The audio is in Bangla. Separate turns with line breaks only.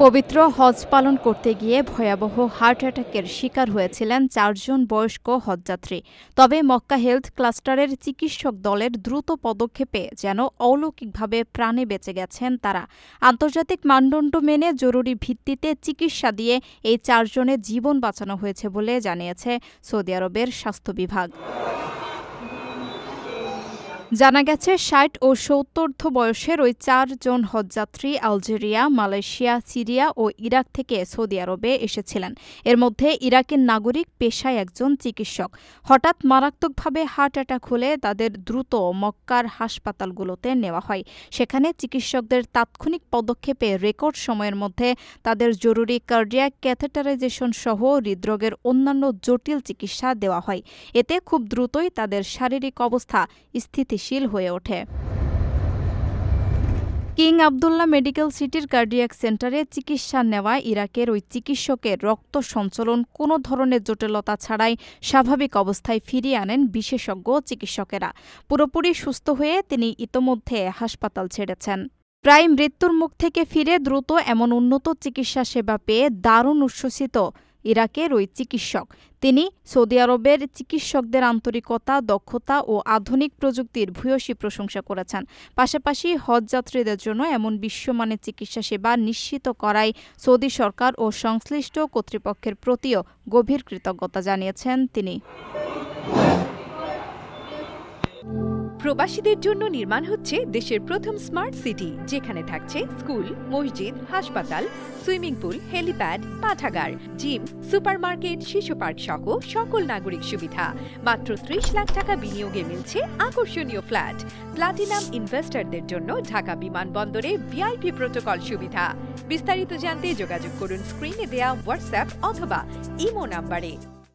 পবিত্র হজ পালন করতে গিয়ে ভয়াবহ হার্ট অ্যাটাকের শিকার হয়েছিলেন ৪ জন বয়স্ক হজযাত্রী। তবে মক্কা হেলথ ক্লাস্টারের চিকিৎসক দলের দ্রুত পদক্ষেপে যেন অলৌকিকভাবে প্রাণে বেঁচে গেছেন তারা। আন্তর্জাতিক মানদণ্ড মেনে জরুরি ভিত্তিতে চিকিৎসা দিয়ে এই ৪ জনের জীবন বাঁচানো হয়েছে বলে জানিয়েছে সৌদি আরবের স্বাস্থ্য বিভাগ। জানা গেছে ৬০ ও ৭০ বয়সের ওই ৪ জন হজযাত্রী আলজেরিয়া, মালয়েশিয়া, সিরিয়া ও ইরাক থেকে সৌদি আরবে এসেছিলেন। এর মধ্যে ইরাকের নাগরিক পেশায় একজন চিকিৎসক। হঠাৎ মারাত্মকভাবে হার্ট অ্যাটাক হলে তাদের দ্রুত মক্কার হাসপাতালগুলোতে নেওয়া হয়। সেখানে চিকিৎসকদের তাৎক্ষণিক পদক্ষেপে রেকর্ড সময়ের মধ্যে তাদের জরুরি কার্ডিয়াক ক্যাথেটারাইজেশন সহ হৃদরোগের অন্যান্য জটিল চিকিৎসা দেওয়া হয়। এতে খুব দ্রুতই তাদের শারীরিক অবস্থা স্থিতিশীল হয়ে ওঠে। কিং আবদুল্লাহ মেডিকেল সিটির কার্ডিয়াক সেন্টারে চিকিৎসা নেওয়া ইরাকের ওই চিকিৎসকের রক্ত সঞ্চালন কোনো ধরনের জটিলতা ছাড়াই স্বাভাবিক অবস্থায় ফিরিয়ে আনেন বিশেষজ্ঞ চিকিৎসকেরা। পুরোপুরি সুস্থ হয়ে তিনি ইতোমধ্যে হাসপাতাল ছেড়েছেন। প্রায় মৃত্যুর মুখ থেকে ফিরে দ্রুত এমন উন্নত চিকিৎসা সেবা পেয়ে দারুণ উচ্ছ্বসিত ইরাকের ওই চিকিৎসক। তিনি সৌদি আরবের চিকিৎসকদের আন্তরিকতা, দক্ষতা ও আধুনিক প্রযুক্তির ভূয়সী প্রশংসা করেছেন। পাশাপাশি হজযাত্রীদের জন্য এমন বিশ্বমানের চিকিৎসা সেবা নিশ্চিত করায় সৌদি সরকার ও সংশ্লিষ্ট কর্তৃপক্ষের প্রতিও গভীর কৃতজ্ঞতা জানিয়েছেন তিনি।
প্রবাসীদের জন্য নির্মাণ হচ্ছে দেশের প্রথম স্মার্ট সিটি, যেখানে থাকছে স্কুল, মসজিদ, হাসপাতাল, সুইমিং পুল, হেলিপ্যাড, পাঠাগার, জিম, সুপারমার্কেট, শিশু পার্ক সহ সকল নাগরিক সুবিধা। মাত্র ৩০ লাখ টাকা বিনিয়োগে মিলছে আকর্ষণীয় ফ্ল্যাট। প্লাটিনাম ইনভেস্টরদের জন্য ঢাকা বিমানবন্দরে ভিআইপি প্রোটোকল সুবিধা। বিস্তারিত জানতে যোগাযোগ করুন স্ক্রিনে দেয়া হোয়াটসঅ্যাপ অথবা ইমো নাম্বারে।